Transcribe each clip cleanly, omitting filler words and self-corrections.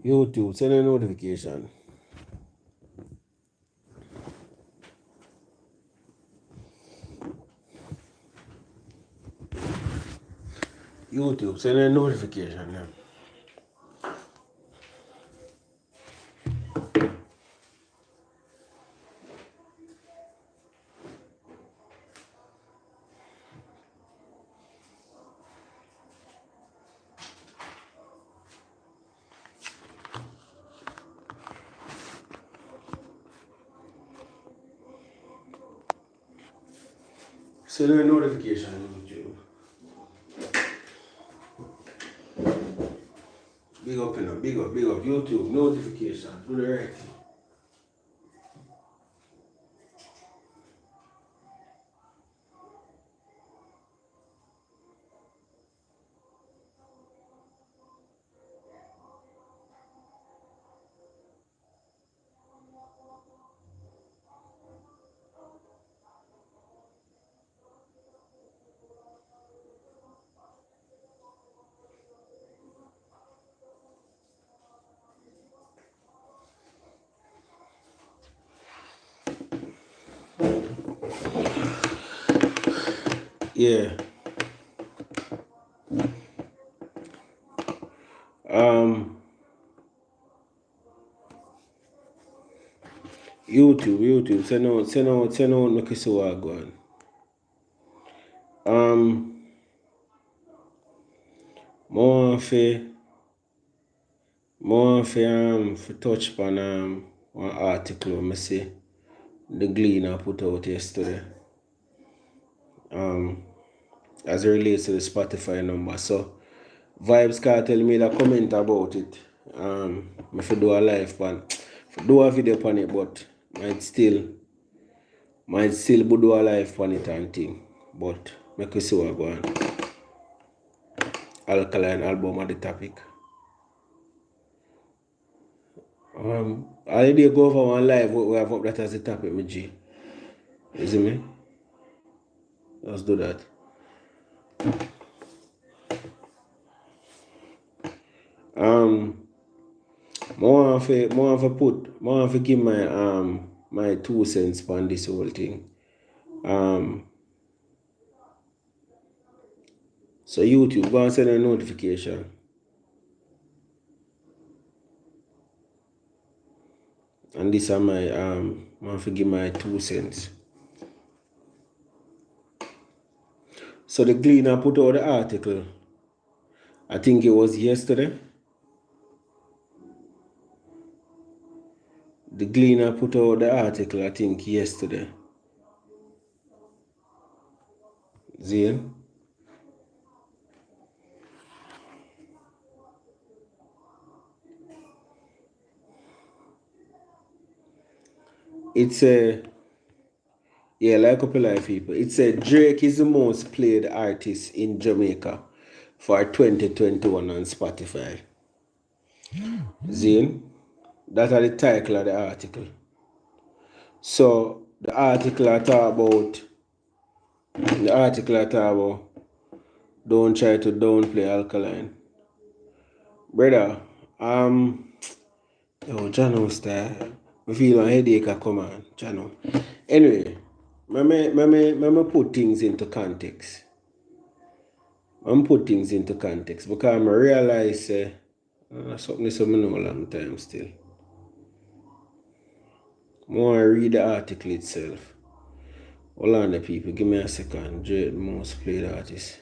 YouTube, send a notification. YouTube, send a notification. Yeah. Send a notification on YouTube. Big up, you know, big up. YouTube, notification. Do the right thing. Yeah. YouTube, send out, make you see what go on. More for touch upon one article I see the Gleaner put out yesterday. As it relates to the Spotify number. So Vybz Kartel made a comment about it. If you do a live pan, if do a video on it, but might still do a live pan it and thing. But make you see what go on. Alkaline album at the topic. I did go over one live we have up that as the topic, my G. You see me? Let's do that. More of a give my 2 cents on this whole thing. So YouTube, go and send a notification. And this are my I give my 2 cents. So the Gleaner put out the article. I think it was yesterday. The Gleaner put out the article, I think, yesterday. Zane? It's a, yeah, like a couple of people. It said Drake is the most played artist in Jamaica for 2021 on Spotify. Zane? That's the title of the article. So the article I talk about don't try to downplay Alkaline. Brother, Jano style. I feel a headache come on, Jano. Anyway, me put things into context. Because I realize something I know a long time still. More read the article itself. Hold on the people, give me a second. Drake, most played artist.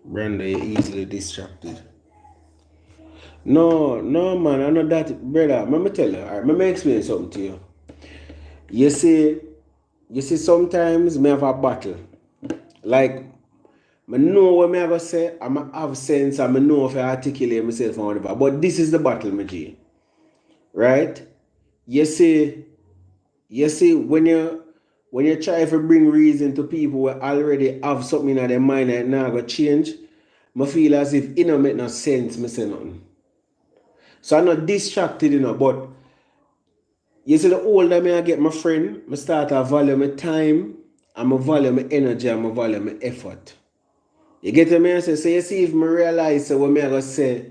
Brenda, you're easily distracted. No, man, I know that, brother. Let me tell you, alright, let me explain something to you. You see, sometimes me have a battle. Like, I know what I have to say, I have sense, and I know if I articulate myself and whatever. But this is the battle, my G. Right? You see, when you try to bring reason to people who already have something in their mind and now go change, I feel as if it don't make no sense, me say nothing. So I'm not distracted, but you see, the older I get my friend, I start to value my time, and I value my energy, and I value my effort. You get what I say? So you see, if I realize what I going to say,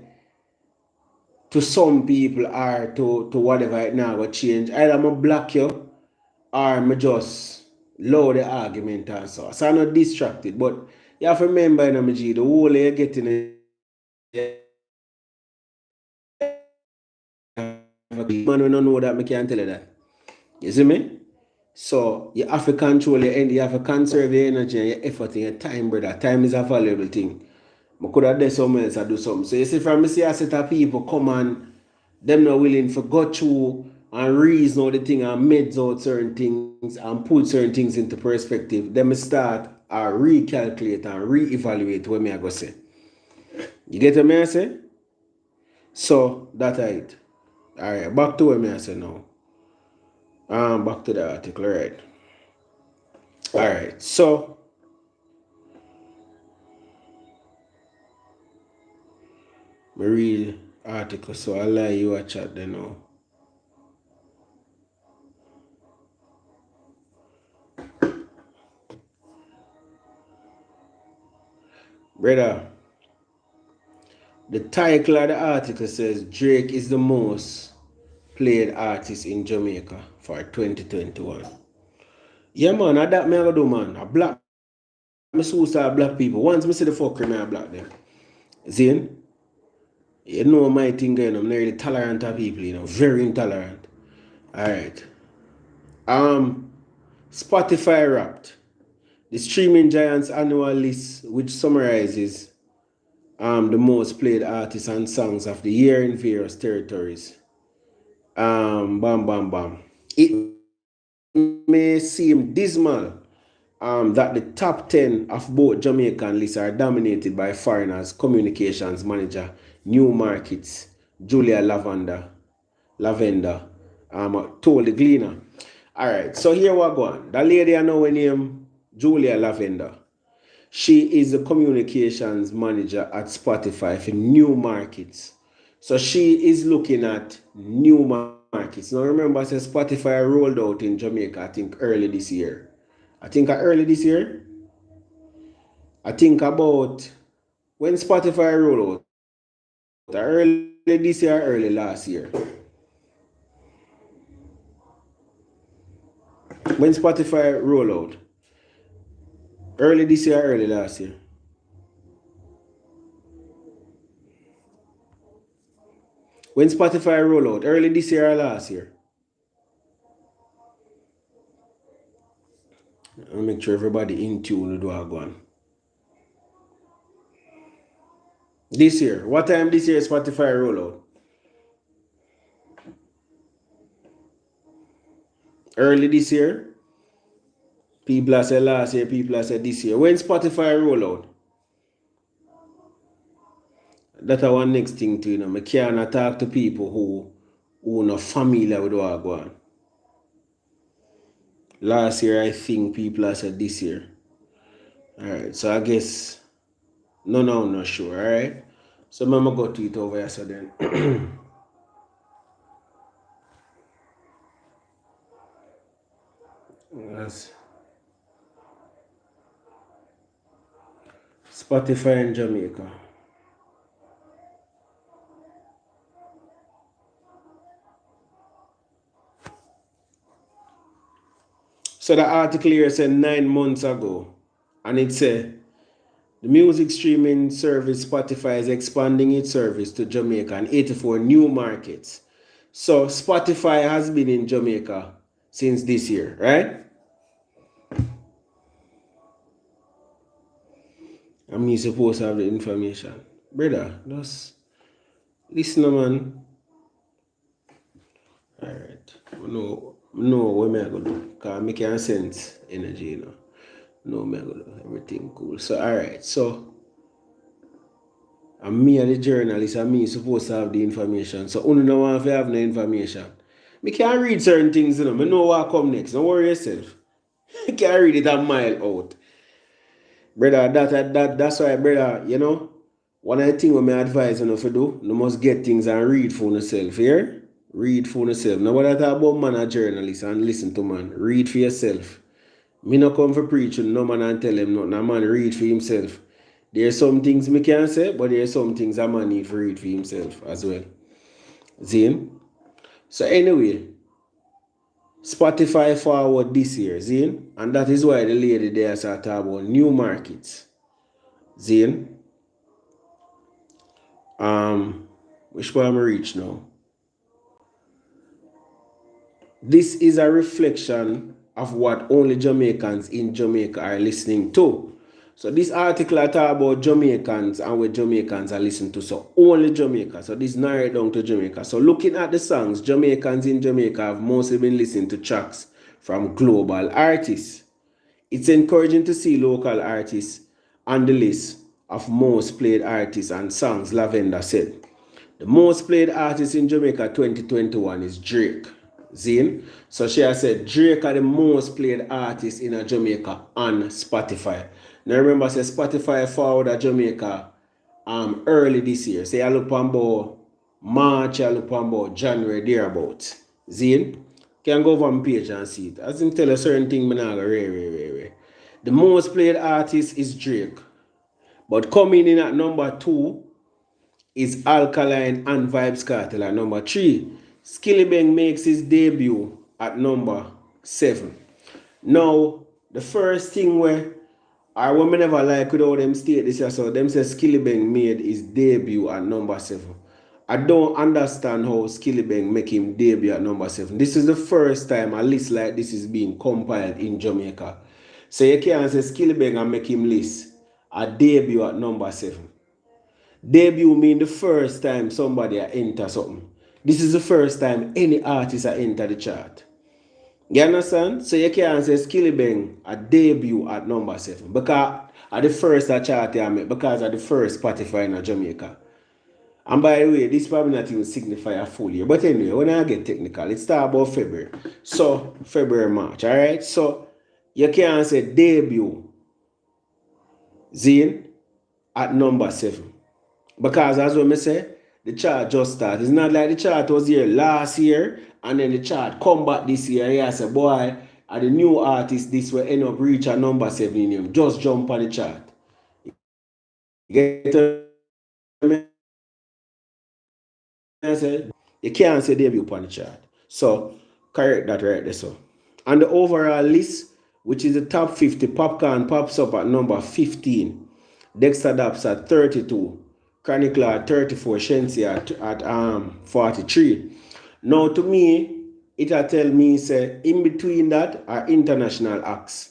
to some people or to whatever it now will change. Either I'm going to block you or I'm just lower the argument and so. So I'm not distracted. But you have to remember, the whole you're getting man, we don't know that, I can't tell you that. You see me? So you have to control your energy, you have to conserve your energy and your effort and your time, brother. Time is a valuable thing. I could have done something else or do something. So you see, from me see a set of people come and them not willing to go through and reason all the thing and meds out certain things and put certain things into perspective. Them start or recalculate and reevaluate what me I go say. You get what me I say? So that's it. Alright, back to what me I say now. Back to the article, right? Alright, so me read article, so I'll let you watch it then now. Brother, the title of the article says Drake is the most played artist in Jamaica for 2021. Yeah, man, I that me I go do, man. I black me suicide black people. Once me see the fucker, me I black them. Zin, you know my thing going. I'm really tolerant of people, very intolerant. Alright. Spotify Wrapped, the streaming giant's annual list, which summarizes the most played artists and songs of the year in various territories. Bam, bam, bam. It may seem dismal that the top 10 of both Jamaican lists are dominated by foreigners. Communications manager, New Markets, Julia Lavender, told the Gleaner. Alright, so here we go on. The lady I know her name Julia Lavender. She is the communications manager at Spotify for New Markets. So she is looking at new markets. Now remember, I said Spotify rolled out in Jamaica, I think early this year. I think about when Spotify rolled out, early this year, early last year. When Spotify rolled out, early this year, early last year. When Spotify rolled out, early this year or last year. I'll make sure everybody in tune with what go on. This year. What time this year Spotify roll out? Early this year? People have said last year, people have said this year. When Spotify roll out? That's one next thing to I can't talk to people who are not familiar with what go on. Last year I think people have said this year. Alright, so I guess no, I'm not sure, alright? So I'm gonna go to it over here so then. That's Spotify in Jamaica. So the article here said 9 months ago, and it said the music streaming service Spotify is expanding its service to Jamaica and 84 new markets. So Spotify has been in Jamaica since this year, right? And me supposed to have the information. Brother, just listen, man. Alright. No, what am I going to do? Because I can sense energy, No, me I going to do everything cool. So, alright. So, and me and the journalist and me supposed to have the information. So, only no one if you have no information. Me can't read certain things, I know what come next. Don't worry yourself. You can't read it a mile out. Brother, that's why, brother, one of the things I advise you to do, you must get things and read for yourself, here. Read for yourself. Now what I talk about man a journalist and listen to man. Read for yourself. Me no come for preaching, no man and tell him nothing. A man read for himself. There are some things me can say, but there are some things a man need to read for himself as well. See? So anyway, Spotify forward this year, see? And that is why the lady there started about new markets. See? Which one am I reach now? This is a reflection of what only Jamaicans in Jamaica are listening to. So this article I talk about Jamaicans and what Jamaicans are listening to. So only Jamaica. So this narrowed down to Jamaica. So looking at the songs, Jamaicans in Jamaica have mostly been listening to tracks from global artists. It's encouraging to see local artists on the list of most played artists and songs, Lavender said. The most played artist in Jamaica 2021 is Drake. Zane. So she has said Drake are the most played artist in Jamaica on Spotify. Now remember, say Spotify forward Jamaica early this year. Say I look on about March, I look on about January thereabouts. Zane. Can go over my page and see it. As in tell a certain thing, me nah go rare. The most played artist is Drake. But coming in at number 2 is Alkaline and Vybz Kartel at number 3. Skillibeng makes his debut at number 7. Now, the first thing where I will never like without them state this, so them say Skillibeng made his debut at number 7. I don't understand how Skillibeng make him debut at number 7. This is the first time a list like this is being compiled in Jamaica. So you can't say Skillibeng and make him list a debut at number 7. Debut mean the first time somebody enter something. This is the first time any artist enter the chart. You understand? So you can't say Skillibeng a debut at number 7 because at the first chart I make, because at the first Spotify in Jamaica. And by the way, this probably not even signify a full year. But anyway, when I get technical, it starts about February. So February, March, alright? So you can't say debut Zane at number 7. Because as what I say, the chart just started. It's not like the chart was here last year and then the chart come back this year. Yeah, I say, boy, are the new artist this will end up reach a number 7 in him. Just jump on the chart. You get me? I said, you can't say debut on the chart. So correct that right there. So on the overall list, which is the top 50, Popcorn pops up at number 15. Dexter Daps at 32. Chronicler at 34, Shensi at 43. Now to me, it'll tell me say in between that are international acts.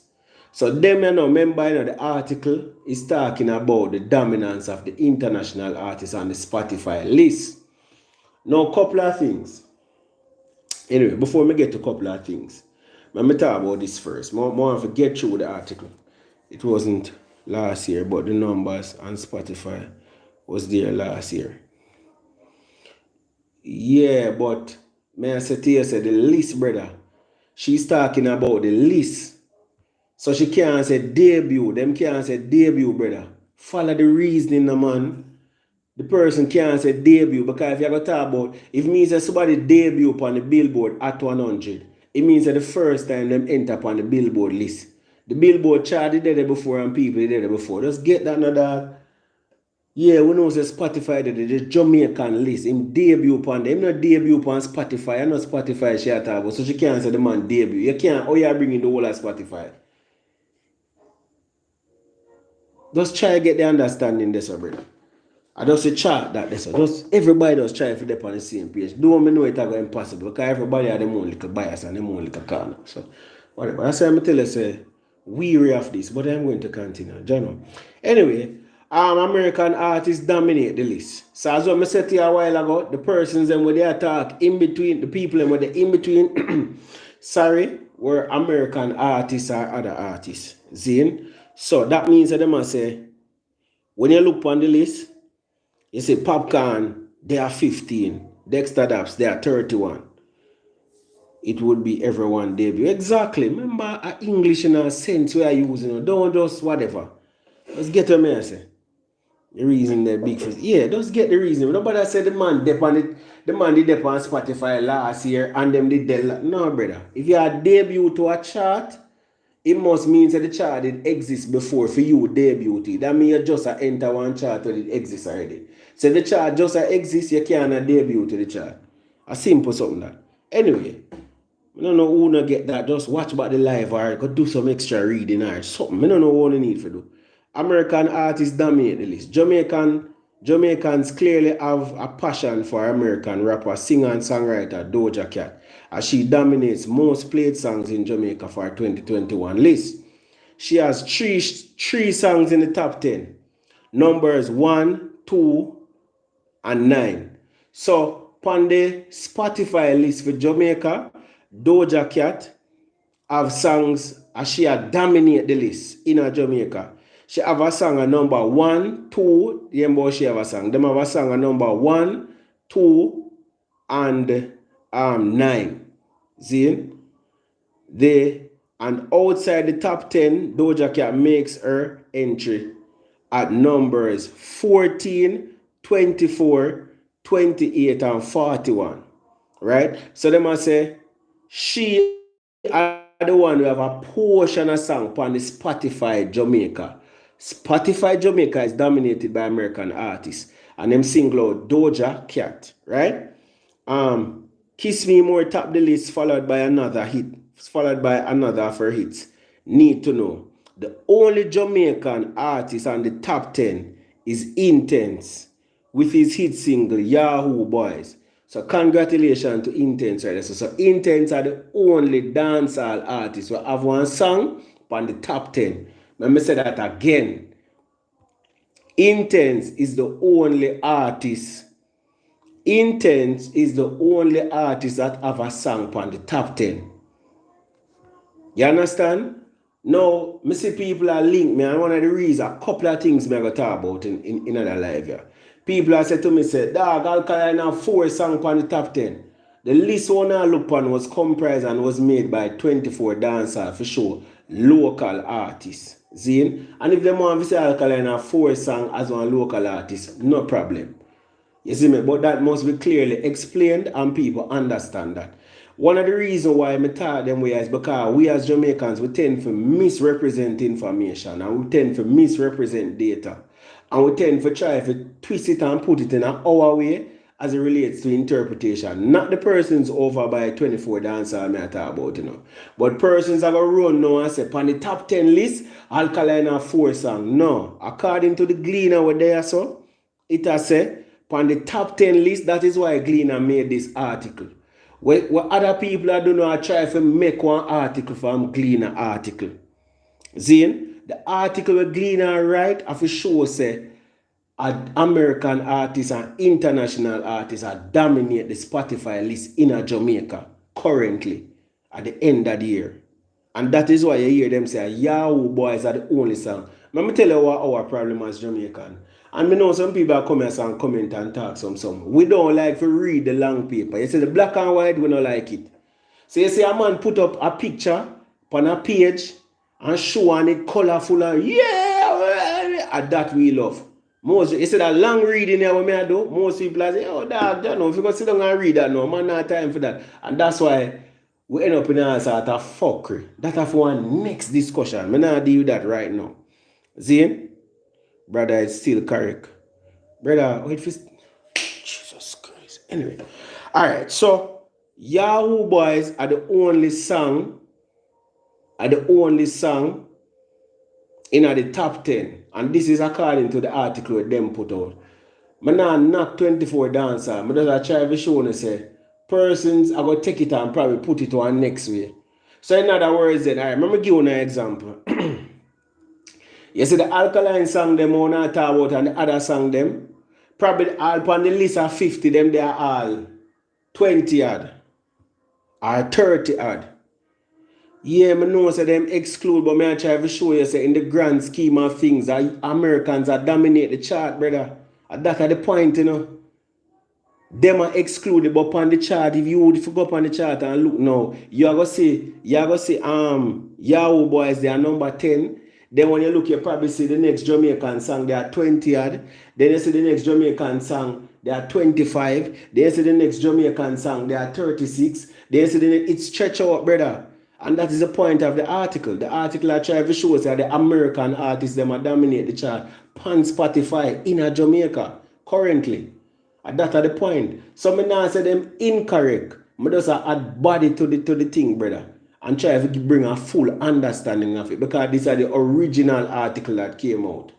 So them remember the article is talking about the dominance of the international artists on the Spotify list. Now a couple of things. Anyway, before we get to a couple of things, let me talk about this first. More to get through the article. It wasn't last year, but the numbers on Spotify was there last year. Yeah, but may I say to you, say the list, brother. She's talking about the list. So she can't say debut. Them can't say debut, brother. Follow the reasoning, man. The person can't say debut because if you go talk about, if means that somebody debut upon the Billboard at 100, it means that the first time them enter upon the Billboard list. The Billboard chart did there before and people did there before. Just get that now, dog. Yeah, we know say Spotify did the Jamaican list. Him debut upon them. Him not debut upon Spotify. I know Spotify she talk about, so she can't say the man debut. You can't, oh you bring in the whole of Spotify. Just try to get the understanding this, brother. I just say chart that this. Just everybody does try to dip on the same page. Don't me know it is impossible because everybody has their own little bias and their own little corner. So whatever. That's why I'm tell you say weary of this, but I'm going to continue. John. Anyway, American artists dominate the list. So as I said to you a while ago, the persons and when they attack in between, the people and when they in between, sorry, were American artists or other artists. Zane. So that means that they must say, when you look on the list, you say Popcorn, they are 15. Dexter Daps, they are 31. It would be everyone debut. Exactly. Remember, English in a sense we are using. Don't just whatever. Let's get to me, I say. The reason they're big first. Yeah, just get the reason. Nobody said the man dip on it. The man did dip on Spotify last year and them did that. No, brother. If you are debut to a chart, it must mean that the chart did exist before for you debut it. That means you just enter one chart when it exists already. So the chart just exists, you can't debut to the chart. A simple something that. Anyway, I don't know who not get that. Just watch about the live or go do some extra reading or something. I don't know what you need to do. American artists dominate the list. Jamaicans clearly have a passion for American rapper, singer and songwriter Doja Cat, as she dominates most played songs in Jamaica for 2021 list. She has three songs in the top 10. Numbers 1, 2, and 9. So, on the Spotify list for Jamaica, Doja Cat have songs as she dominate the list in Jamaica. She have a song at number 1, 2, she have a song. Them have a song at number 1, 2, and 9. See? And outside the top 10, Doja Cat makes her entry at numbers 14, 24, 28, and 41. Right? So they must say, she are the one who have a portion of song on the Spotify Jamaica. Spotify Jamaica is dominated by American artists. And them single out Doja Cat. Right? Kiss Me More top the list, followed by another hit. Followed by another of her hits. Need to know. The only Jamaican artist on the top 10 is Intense with his hit single Yahoo Boys. So congratulations to Intense right there. So Intense are the only dancehall artists who have one song on the top 10. Let me say that again. Intense is the only artist. Intense is the only artist that have a song on the top 10. You understand? Now, I see people are linked me, and one of the reasons, a couple of things I go talk about in another live here. People have said to me, say, dog, Alkaline have 4 songs on the top 10. The list one I look on was comprised and was made by 24 dancers for sure, local artists. See? And if they want to say Alkaline have 4 songs as one local artist, no problem. You see me? But that must be clearly explained and people understand that. One of the reasons why I taught them is because we as Jamaicans, we tend to misrepresent information and we tend to misrepresent data. And we tend to try to twist it and put it in our way as it relates to interpretation. Not the persons over by 24 dancer I talk about, you know. But persons are going to run now and say, on the top 10 list, Alkaline have 4 songs. No. According to the Gleaner what they are so, it has said, on the top 10 list, that is why Gleaner made this article. What other people are doing are try to make one article from Gleaner article. Zine, the article with Gleaner write have to show say American artists and international artists are dominate the Spotify list in Jamaica currently at the end of the year. And that is why you hear them say Yahoo Boys are the only song. Let me tell you what our problem as Jamaican. And I know some people are coming and comment and talk some. We don't like to read the long paper. You see the black and white, we don't like it. So you see a man put up a picture on a page and show on it colorful and and that we love. Most you see that long reading here what I do, most people are say, oh dog, don't know if you go sit down and read that no, man not time for that. And that's why we end up in a sort of fuckery. That have one next discussion. I'm not deal with that right now. See? Brother, it's still correct. Brother, wait for... Jesus Christ. Anyway. Alright, so Yahoo Boys are the only song in the top 10. And this is according to the article that them put out. I not 24 dancer. I just try to show and say persons are going to take it and probably put it on next way. So in other words then, alright, let me give you an example. You see the Alkaline song them on I talk about and the other song them, probably all on the list of 50 them they are all 20 odd or 30 odd. Yeah, I know say them exclude, but I try to show you say in the grand scheme of things Americans are dominate the chart, brother. And that's the point, you know. Them are excluded, but on the chart, if you go up on the chart and look now, you are gonna see Yahoo Boys, they are number 10. Then when you look, you probably see the next Jamaican song, they are 20 odd. Then you see the next Jamaican song, they are 25. Then you see the next Jamaican song, they are 36. Then you see the next, it's stretch out, brother. And that is the point of the article. The article I try to show us that the American artists, them are dominate the chart on Spotify in Jamaica currently. And that's the point. So me now say them incorrect. I just add body to the thing, brother. And try to bring a full understanding of it. Because these are the original article that came out.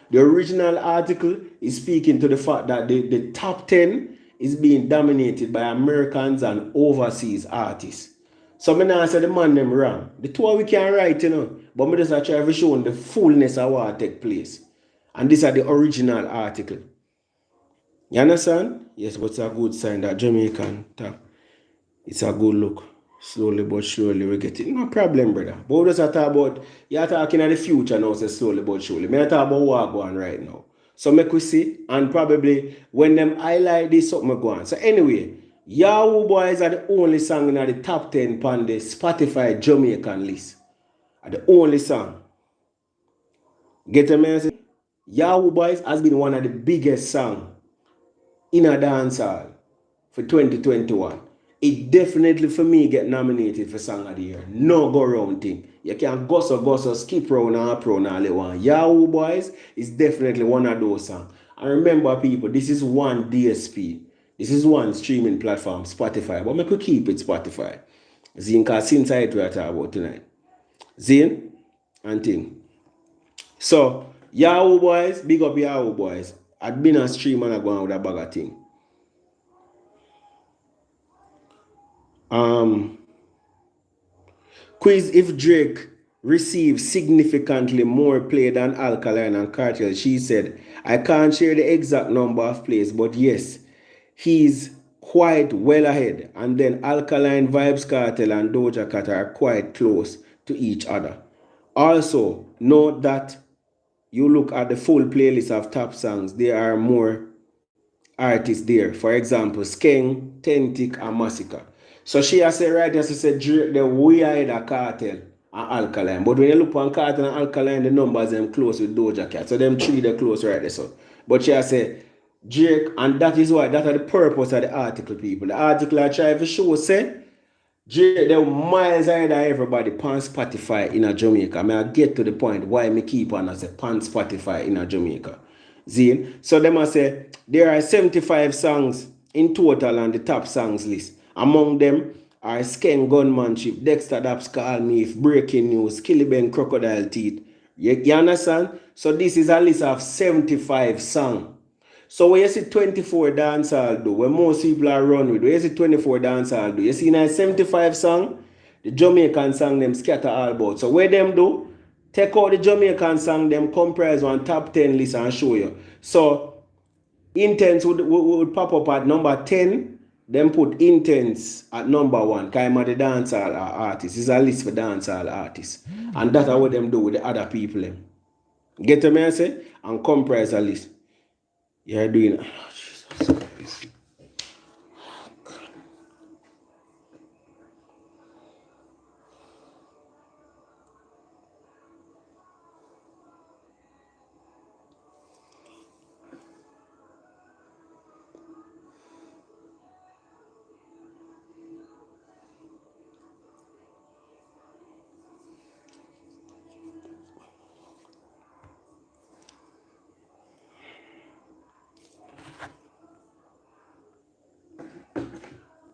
The original article is speaking to the fact that the top 10 is being dominated by Americans and overseas artists. So me now say the man them wrong. The two we can write, but me just try to show the fullness of what take place. And these are the original article. You understand? Yes, but it's a good sign that Jamaican top. It's a good look. Slowly but surely we get it. No problem, brother. But we just talk about, you're talking of the future now, so slowly but surely. Me talk about what going on right now. So make we see, and probably when them highlight this, something go on. So anyway, Yahoo Boys are the only song in the top 10 on the Spotify Jamaican list. Are the only song. Get a message? Yahoo Boys has been one of the biggest songs in a dancehall for 2021. It definitely for me get nominated for Song of the Year. No go round thing. You can go skip round and up round all you want. Yahoo Boys is definitely one of those songs. And remember people, this is one DSP. This is one streaming platform, Spotify. But we could keep it Spotify. Zin, because since I we are talking about tonight. Zin and thing. So, Yahoo Boys, big up Yahoo Boys. I'd been a stream and I go on with a bag of thing. Quiz if Drake received significantly more play than Alkaline and Kartel. She said, I can't share the exact number of plays, but yes, he's quite well ahead. And then Alkaline, Vybz Kartel, and Doja Cat are quite close to each other. Also, note that you look at the full playlist of top songs, there are more artists there. For example, Skeng, Tentic, and Massacre. So she has said right there, she said the way ahead of Kartel and Alkaline. But when you look on Kartel and Alkaline, the numbers them close with Doja Cat. So them three they close right there. So. But she has said Drake, and that is why that is the purpose of the article, people. The article I try to show say Drake they miles ahead of everybody pan Spotify in a Jamaica. I mean, I get to the point why me keep on as a pan Spotify in a Jamaica. Zine. So them I say there are 75 songs in total on the top songs list. Among them are Skeng Gunmanship, Dexter Daps Call Me If, Breaking News, Killiben Crocodile Teeth. You understand? So this is a list of 75 songs. So when you see 24 dancehall do, when most people are run with, when you see 24 dancehall do, you see now 75 song, the Jamaican song them scatter all about. So what them do, take out the Jamaican song, them comprise one top 10 list and show you. So Intense would pop up at number 10, then put Intense at number 1. Because I'm the dancehall artist. It's a list for dancehall artists. And that's what them do with the other people. Get me, I say? And comprise a list. You're doing... Oh, Jesus Christ.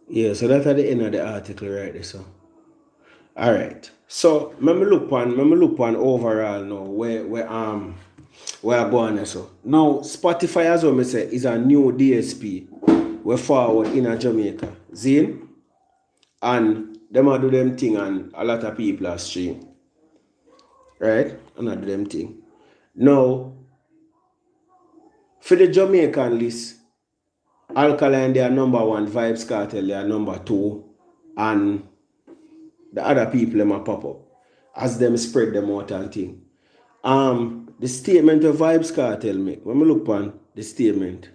Yeah, so that's at the end of the article right there. So, all right. So, let me look on overall now where I go on. So now Spotify, as well, me say, is a new DSP. We're forward in a Jamaica, Zine, and them a do them thing, and a lot of people are stream, right? And I do them thing. Now, for the Jamaican list, Alkaline, they are number 1, Vybz Kartel, they are number 2, and the other people them a pop up as them spread them out and thing. The statement of Vybz Kartel make, when we look on the statement,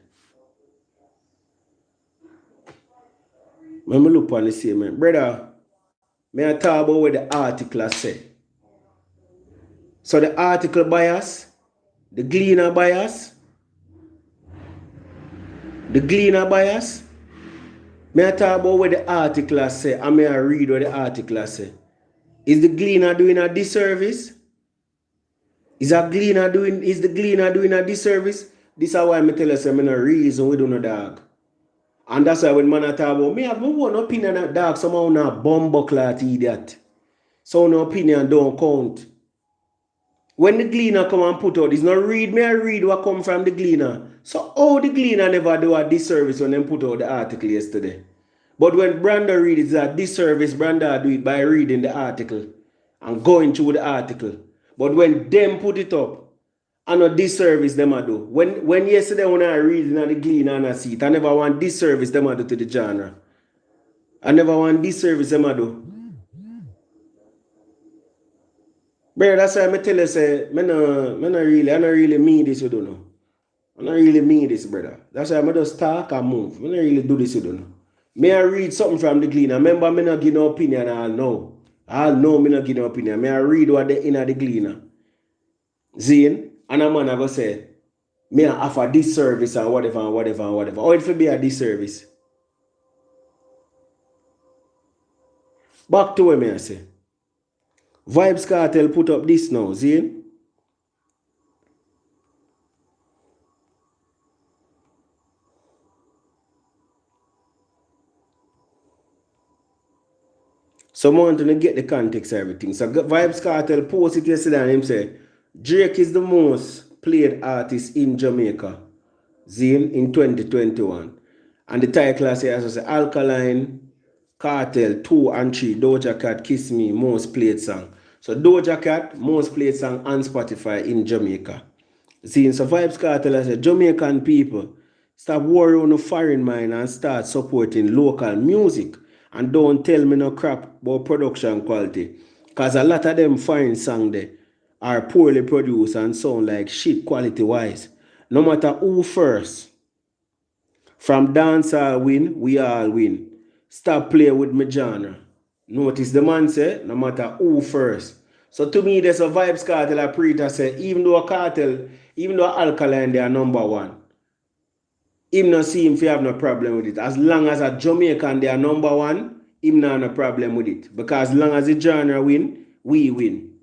brother, may I talk about what the article say. So the article bias, the Gleaner bias, may I talk about what the article say, and may I read what the article say. Is the Gleaner doing a disservice? Is the Gleaner doing a disservice This is why I tell you, say, I no reason we do no dog. And that's why when man talk about, me have my own opinion that dog, somehow not bumbuckler idiot. So no opinion don't count. When the Gleaner come and put out, it's not read me, I read what come from the Gleaner. So how the Gleaner never do a disservice when they put out the article yesterday? But when Branda read it, it's a disservice. Branda do it by reading the article and going through the article. But when them put it up, I know disservice them I do. When yesterday when I read in the Gleaner and I see it, I never want disservice them I do to the genre. I never want disservice them I do. Bro, that's why I tell you, say, I don't really mean this, you don't know. I don't really mean this, brother. That's why I just talk and move. I don't really do this, you don't know. May I read something from the Gleaner? Remember, I not give no opinion, I'll know. I'll know me not give no opinion. May I read what the inner the Gleaner? Zine, and a man I go say, may I offer this service and whatever and whatever and whatever. Or it will be a disservice. Back to where may I say. Vybz Kartel put up this now, see? So I want to get the context of everything. So Vybz Kartel posted yesterday and him say, Drake is the most played artist in Jamaica, in 2021. And the title says Alkaline, Kartel 2 and 3, Doja Cat, Kiss Me, most played song. So Doja Cat, most played song on Spotify in Jamaica. See, so Vybz Kartel has said, Jamaican people, stop worrying on the foreign mind and start supporting local music. And don't tell me no crap about production quality. Because a lot of them foreign songs there are poorly produced and sound like shit quality wise. No matter who first. From dancehall win, we all win. Stop playing with my genre. Notice the man say, no matter who first. So to me, there's a Vybz Kartel a preacher say, even though Alkaline they are number one, him not see him if have no problem with it. As long as a Jamaican they are number one, him not no problem with it. Because as long as the genre win, we win.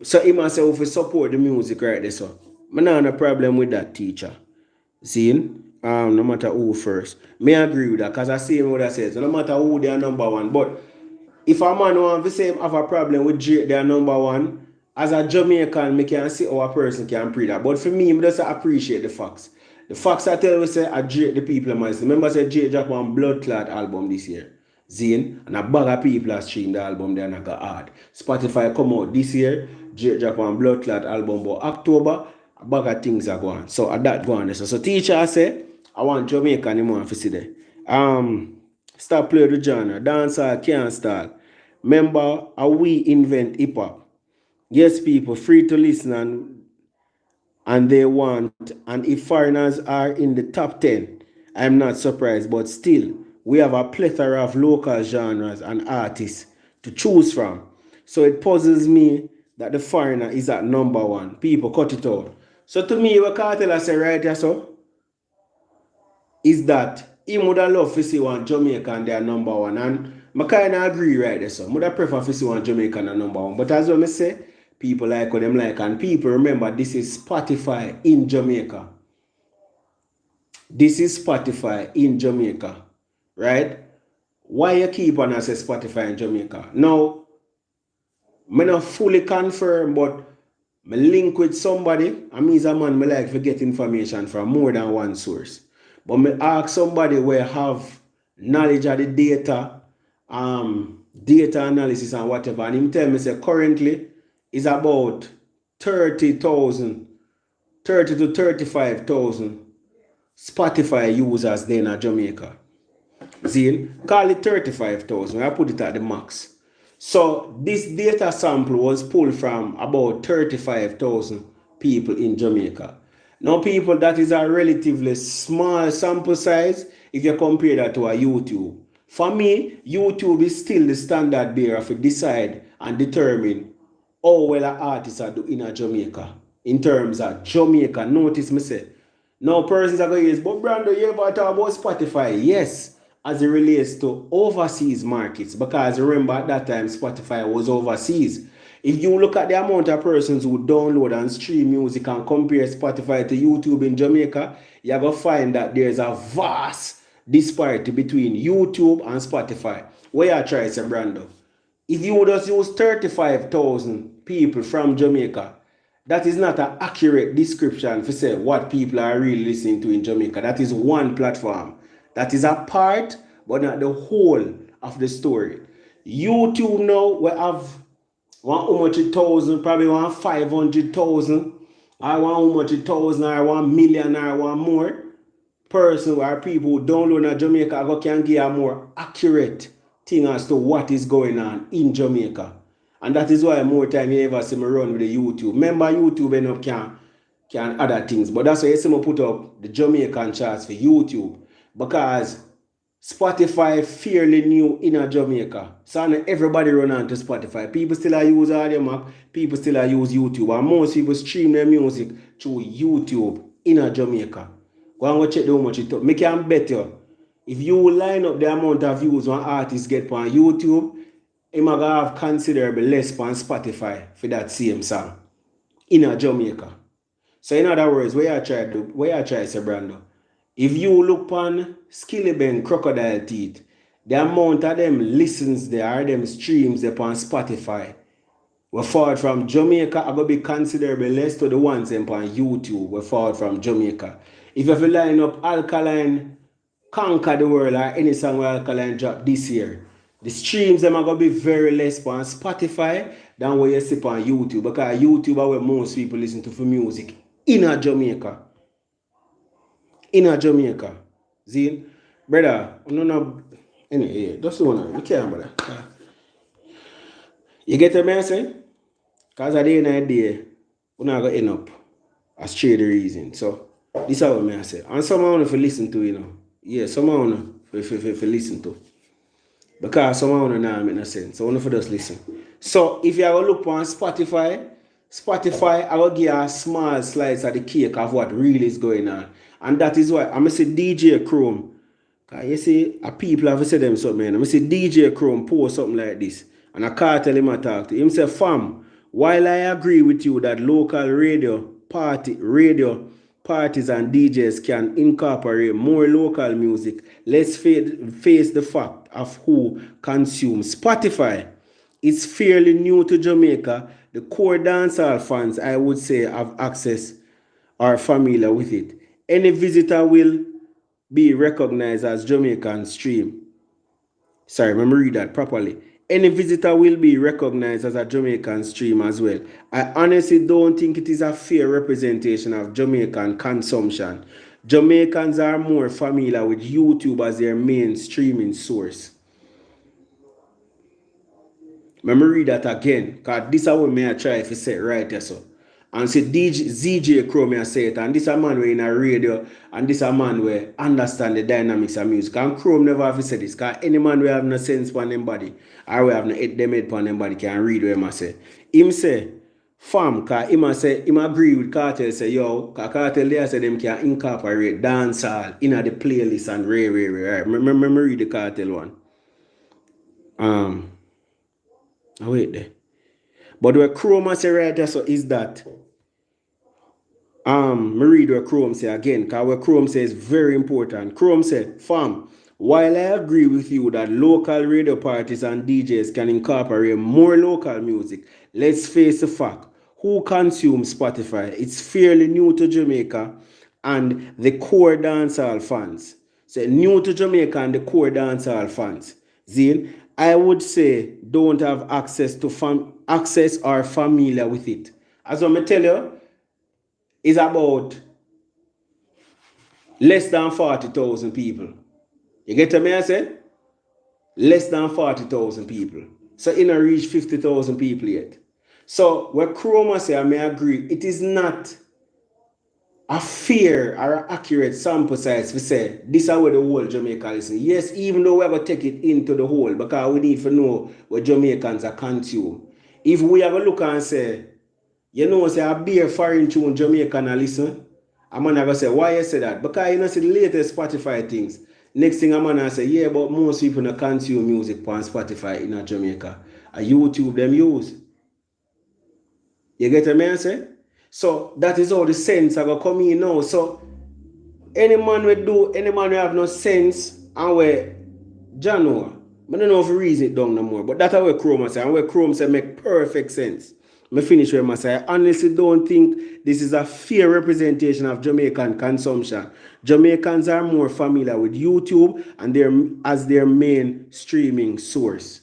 So him must say if we support the music right there, so I not no problem with that teacher. See? No matter who first. Me agree with that, because I see what I said. So no matter who they are number one. But if a man want to say have a problem with Drake, they are number one, as a Jamaican, me can see how a person can pray that. But for me, I just appreciate the facts. The facts I tell you say I Drake the people of myself. Remember I said Drake dropped one blood clot album this year. Zine, and a bag of people have streamed the album there and I got hard. Spotify come out this year, Drake dropped one blood clot album, but October, a bag of things are going. So at that going. So teacher I say, I want Jamaica anymore to see there. Stop playing the genre. Dancer can't start. Remember how we invent hip hop. Yes, people free to listen and they want. And if foreigners are in the top 10, I'm not surprised. But still, we have a plethora of local genres and artists to choose from. So it puzzles me that the foreigner is at number one. People cut it out. So to me, what Kartel I say right here, so is that he would have loved to see one Jamaican there number one. And I kind of agree right there, so I would have prefer to see one Jamaican at number one. But as well I say, people like what them like. And people remember this is Spotify in Jamaica. This is Spotify in Jamaica. Right? Why you keep on say Spotify in Jamaica? Now, I'm not fully confirm, but I link with somebody. I mean, a man I like to get information from more than one source. But I ask somebody where have knowledge of the data, data analysis and whatever, and him tell me say currently is about 30 to 35,000 Spotify users there in Jamaica. See, call it 35,000. I put it at the max. So this data sample was pulled from about 35,000 people in Jamaica. Now, people, that is a relatively small sample size if you compare that to a YouTube. For me, YouTube is still the standard bearer to decide and determine how well an artist are doing in Jamaica. In terms of Jamaica, notice me say. Now, persons are going to use, but Brando, you ever talk about Spotify? Yes, as it relates to overseas markets. Because remember, at that time, Spotify was overseas. If you look at the amount of persons who download and stream music and compare Spotify to YouTube in Jamaica, you're going to find that there's a vast disparity between YouTube and Spotify. Where you try, say, Brando? If you just use 35,000 people from Jamaica, that is not an accurate description for say what people are really listening to in Jamaica. That is one platform. That is a part, but not the whole of the story. YouTube now, we have 100,000, probably 500,000, or 100,000, or 1 million, or one more person or people who download in Jamaica can give a more accurate thing as to what is going on in Jamaica. And that is why more time you ever see me run with the YouTube. Remember, YouTube end up can other things. But that's why you see me put up the Jamaican charts for YouTube. Because Spotify fairly new in Jamaica. So not everybody run on to Spotify. People still use Audio Mac. People still use YouTube. And most people stream their music through YouTube in Jamaica. Go and check how much it took. Me can bet you, if you line up the amount of views one artist get on YouTube, he might have considerably less on Spotify for that same song in Jamaica. So in other words, where I try say, Brando, if you look on Skillibeng Crocodile Teeth, the amount of them listens there, them streams there on Spotify, we forward from Jamaica are going to be considerably less to the ones on YouTube we forward from Jamaica. If you have to line up Alkaline Conquer the World or any song where Alkaline drop this year, the streams them are going to be very less on Spotify than what you see on YouTube, because YouTube are where most people listen to for music in Jamaica. In Jamaica. See? Brother, no, anyway, just one, you can't, brother. You get what I'm saying? Because at the end of the day, we're not going to end up as straight the reason. So, this is what I say. And someone if you listen to, you know. Yeah, someone if you listen to. Because someone now make no sense. So, I want to just listen. So, if you have a look on Spotify, I will give a small slice of the cake of what really is going on. And that is why I'm going to say DJ Chrome. Because you see, people have said them something. I'm going to say DJ Chrome post something like this. And I can't tell him I talk to him. Say, fam, while I agree with you that local radio parties and DJs can incorporate more local music, let's face the fact of who consumes Spotify. It's fairly new to Jamaica. The core dancehall fans, I would say, have access or familiar with it. Any visitor will be recognized as Jamaican stream. Sorry, let me read that properly. Any visitor will be recognized as a Jamaican stream as well. I honestly don't think it is a fair representation of Jamaican consumption. Jamaicans are more familiar with YouTube as their main streaming source. Let me read that again, because this is what I try to say right here. So. And say ZJ Crow may say it, and this a man where in a radio, and this a man where understand the dynamics of music. And Chrome never have to say this, because any man who have no sense for anybody, or we have no head for anybody can read what him say. Him say, fam, because him agree with Kartel, say, yo, because Kartel there say them can incorporate dancehall in the playlist and right. Remember read the Kartel one. Wait there. But what Chrome say right there so is that me read what Chrome say again, because what Chrome says is very important. Chrome said, fam, while I agree with you that local radio parties and DJs can incorporate more local music, let's face the fact, who consumes Spotify? It's fairly new to Jamaica and the core dancehall fans. So new to Jamaica and the core dancehall fans. Zine, I would say don't have access to access or familiar with it. As I tell you, it's about less than 40,000 people. You get what I say? Less than 40,000 people. So it not reach 50,000 people yet. So what Chroma say, I may agree, it is not a fair or an accurate sample size to say this is where the whole Jamaica listen. Yes, even though we're going to take it into the whole, because we need to know what Jamaicans are consume. If we have a look and say, you know, say a bare foreign tune Jamaican and listen, I'm going to say, why you say that? Because you know, see the latest Spotify things. Next thing I'm going to say, yeah, but most people don't consume music on Spotify in Jamaica. A YouTube them use. You get what I say? So that is how the sense are going to come in now. So any man will have no sense and we Jano. I don't know if we reason it down no more. But that's how Chrome say. And where Chrome say make perfect sense. I finish where I say. I honestly don't think this is a fair representation of Jamaican consumption. Jamaicans are more familiar with YouTube and as their main streaming source.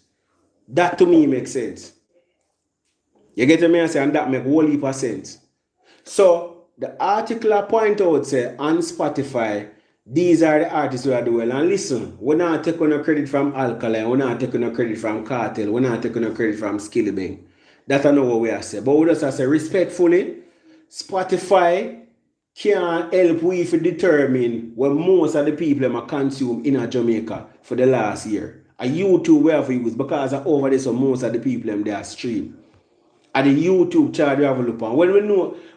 That to me makes sense. You get me? I say, and that make whole heap of sense. So the article I point out say on Spotify, these are the artists who are doing well. And listen, we're not taking no credit from Alkaline, we're not taking no credit from Kartel, we're not taking no credit from Skillibeng. That's not what we are saying. But we just say respectfully, Spotify can help we to determine what most of the people are consume in Jamaica for the last year. A YouTube we have used because over there so most of the people they are stream. At the YouTube chart we have a look on.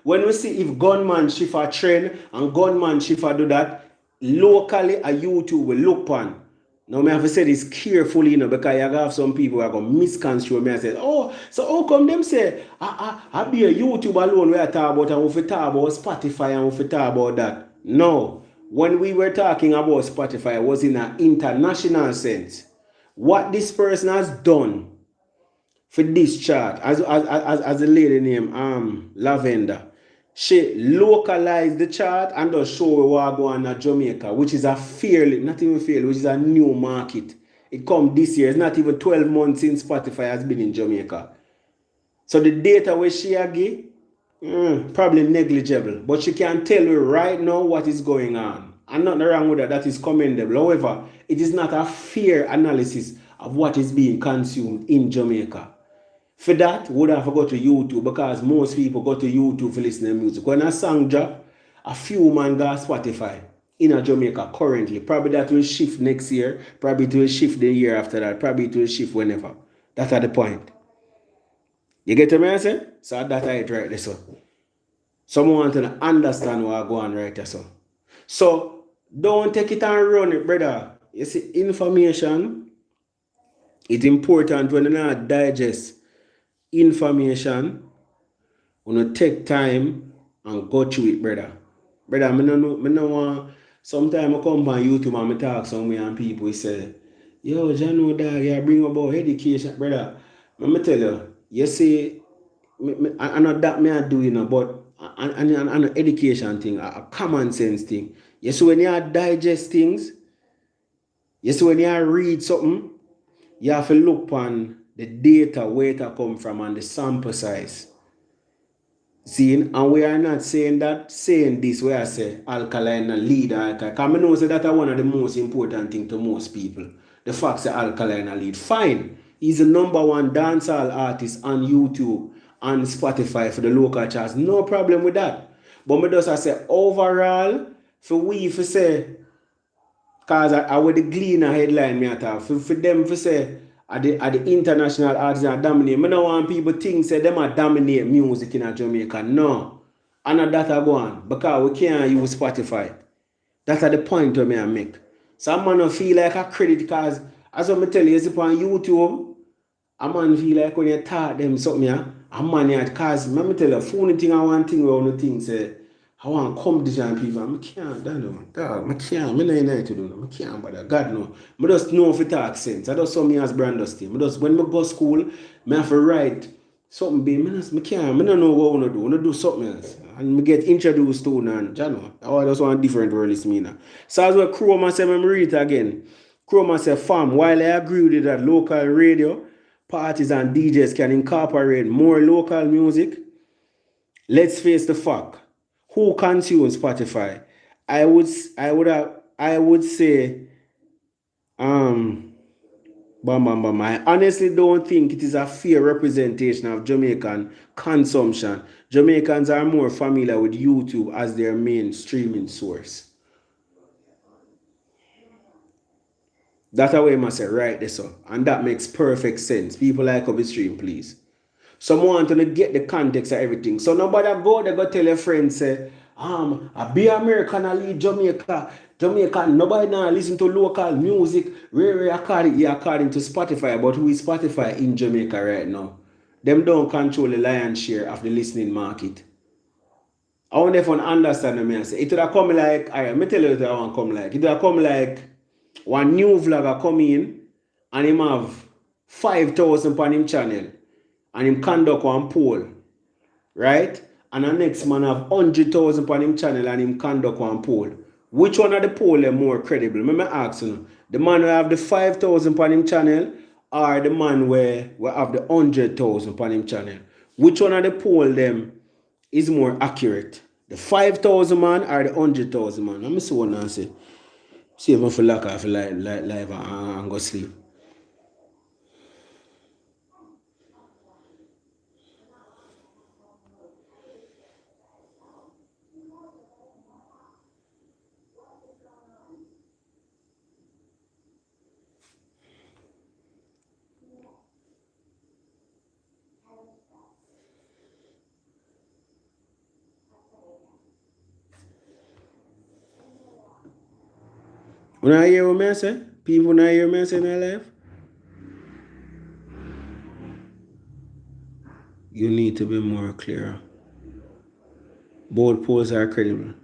When we see if gunman shift a trend and gunman shift a do that, locally a YouTube will look on. Now I have to say this carefully, because you have some people who are going to misconstrue me and say, oh, so how come them say, I be a YouTube alone where I talk about and we talk about Spotify and we talk about that. No. When we were talking about Spotify, it was in an international sense. What this person has done for this chart, as a lady named Lavender, she localized the chart and just show what going on in Jamaica, which is a not even fairly, which is a new market. It come this year. It's not even 12 months since Spotify has been in Jamaica. So the data where she give, probably negligible. But she can tell you right now what is going on. And nothing wrong with that. That is commendable. However, it is not a fair analysis of what is being consumed in Jamaica. For that, would have to go to YouTube because most people go to YouTube for listening to music. When a song drop, a few man got Spotify in Jamaica currently. Probably that will shift next year. Probably it will shift the year after that. Probably it will shift whenever. That's at the point. You get what I say? So that's it right there. So someone want to understand what I go on right there. So don't take it and run it, brother. You see, information is important when you not digest information, when you take time and go through it, brother. Brother, I don't want, sometimes I come on YouTube and I talk somewhere and people say, yo, Jano dog, you bring about education, brother. Let me tell you, you see, I know that me I do, but an education thing, a common sense thing. You see, when you digest things, you see, when you read something, you have to look on the data, where it come from, and the sample size. See, and we are not saying this, where I say Alkaline and lead Alkaline. Because I know that is one of the most important things to most people. The fact that Alkaline and lead. Fine. He's the #1 dancehall artist on YouTube and Spotify for the local charts. No problem with that. But I just say overall, for say, because I would the Gleaner headline me at all. For them to say, at the international artists that dominate. I don't want people think say them are dominate music in Jamaica. No. And that I go on. Because we can't use Spotify. That's the point where I make. Some man don't feel like a credit because as I tell you, it's on YouTube, a man feel like when you taught them something, a man had because let me tell you, funny thing I want thing where one thing say, I want competition people. I can't, dog. I can't. I know to do. I can't, but God no. I just know if it talk sense. I just saw me as Brandusty. I just when I go to school, I have to write something big. I can't. I don't know what I want to do. I want to do something else. And I get introduced to and you know. I just want a different world is me now. So as well Chroma say, I read it again. Chroma say, fam, while I agree with it that local radio, parties and DJs can incorporate more local music, let's face the fact. Who consumes Spotify? I would say, I honestly don't think it is a fair representation of Jamaican consumption. Jamaicans are more familiar with YouTube as their main streaming source. That's how I must say right there, so. And that makes perfect sense. People like up the stream, please. Someone want to get the context of everything. So nobody go there go tell your friends say, I be American, I leave Jamaica. Nobody now listen to local music. According to Spotify, but who is Spotify in Jamaica right now? them don't control the lion's share of the listening market. I wonder if you understand me. I say it would have come like, let me tell you what I want to come like. It would have come like one new vlogger come in and him have 5,000 on him channel and him conduct one poll, right? And the next man have 100,000 on him channel and him conduct one poll. Which one of the poll are more credible? Let me ask you, the man who have the 5,000 on him channel or the man where have the 100,000 on him channel? Which one of the poll them is more accurate? The 5,000 man or the 100,000 man? Let me see what I say. See if I feel like I feel live and go sleep. When I hear what I say, people when I hear what I say in their life, you need to be more clear. Both polls are credible.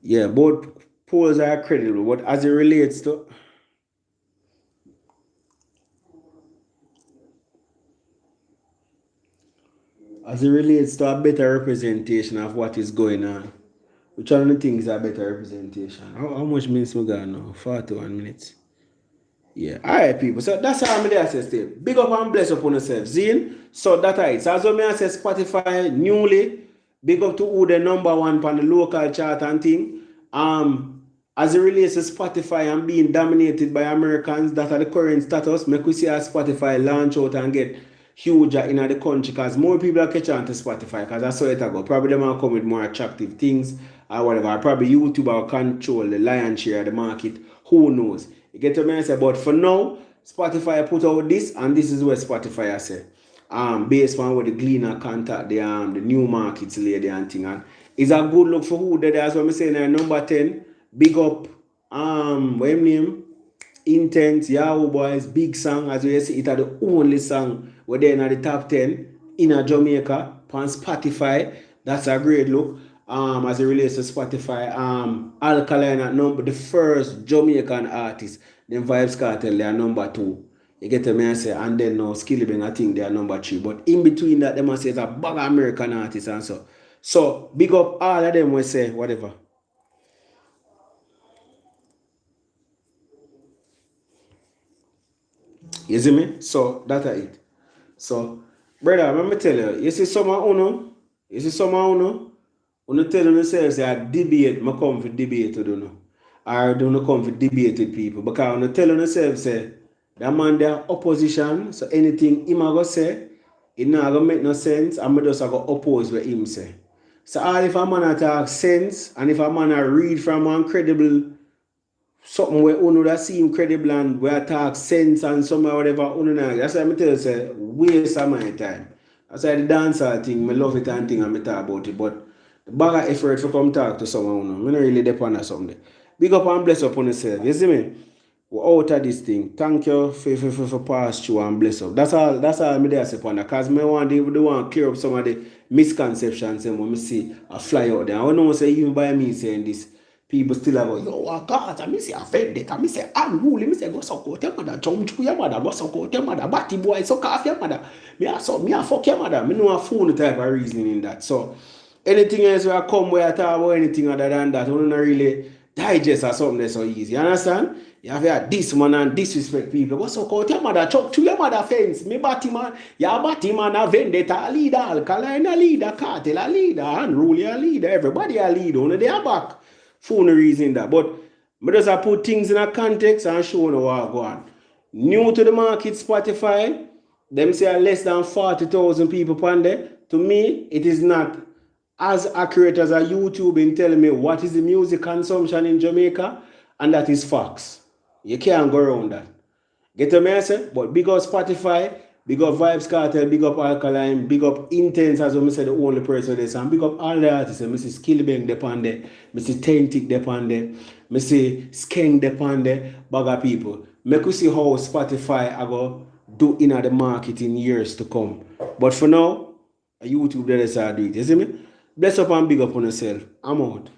Yeah, both polls are credible, but as it relates to a better representation of what is going on, which one of the things are better representation? How much minutes we got now? 41 minutes. Yeah, alright people. So that's how I'm there say stay. Big up and bless up on yourself. Zine. So that's it. So as I say Spotify newly, big up to who the number one on the local chart and thing. As it relates to Spotify and being dominated by Americans, that are the current status, make we see how Spotify launch out and get huge in the country because more people are catching on to Spotify because I saw it ago. Probably them will come with more attractive things or whatever. Probably YouTube will control the lion's share of the market. Who knows? You get what I say? But for now, Spotify put out this and this is what Spotify I say. Based on what the Gleaner contact the new markets lady and thing. And it's a good look for who that is what I'm saying there. Number 10, big up what him name? Intense, Yahoo Boys, big song. As you see, it are the only song where they're in the top 10 in a Jamaica on Spotify. That's a great look. As it relates to Spotify, Alkaline at number the first Jamaican artist. Then Vybz Kartel, they are number 2. You get me I say, and then now Skillibeng, I think they are number 3. But in between that, them I say it's a bag American artist and so. So big up all of them we say whatever. You see me? So that's it. So, brother, let me tell you, you see someone tell yourselves that debate, I come for debate with you. Or don't come for debate with people. Because when tell yourself say that man there opposition, so anything him go say, it not gonna make no sense, and I just go oppose what him say. So all if a man talk sense, and if a man read from one credible something where uno that seem credible and where talk sense and somewhere whatever uno that's why I tell you say waste of my time. That's why the dancer thing, I love it and thing and I talk about it. But the bag of effort to come talk to someone uno, I don't really depend on something. Big up and bless up on yourself. You see me? We're out of this thing. Thank you for pass through and bless up. That's all I'm there say upon that. Because I want to clear up some of the misconceptions and when I see a fly out there. I don't know say even by me saying this. People still have yo, God, I say offended, I say unruly, I say go suck out your mother, jump to your mother, go suck out your mother, batty boy, suck off your mother. Me a fuck your mother. Me know a fool type of reasoning in that. So anything else where I come where I talk about anything other than that, I don't really digest or something that's so easy. You understand? You have to this man and disrespect people. Go suck out your mother, chuck to your mother fence. Me batty man, ya batty man a vendetta, a leader, Alkaline a leader, Kartel a leader, unruly a leader, everybody a leader, only they are back. For no reason that. But I just put things in a context and show you what go on. New to the market, Spotify, them say less than 40,000 people on there. To me, it is not as accurate as a YouTube in telling me what is the music consumption in Jamaica, and that is facts. You can't go around that. Get a message? But big up Spotify, big up Vybz Kartel, big up Alkaline, big up Intense, as I said, the only person there. And big up all the artists. I see Skillibeng depend there, I see Tentic depend there, I see Skeng depend there, bag of people. Make we see how Spotify are going do in the market in years to come. But for now, a YouTube that is do it. You see me? Bless up and big up on yourself. I'm out.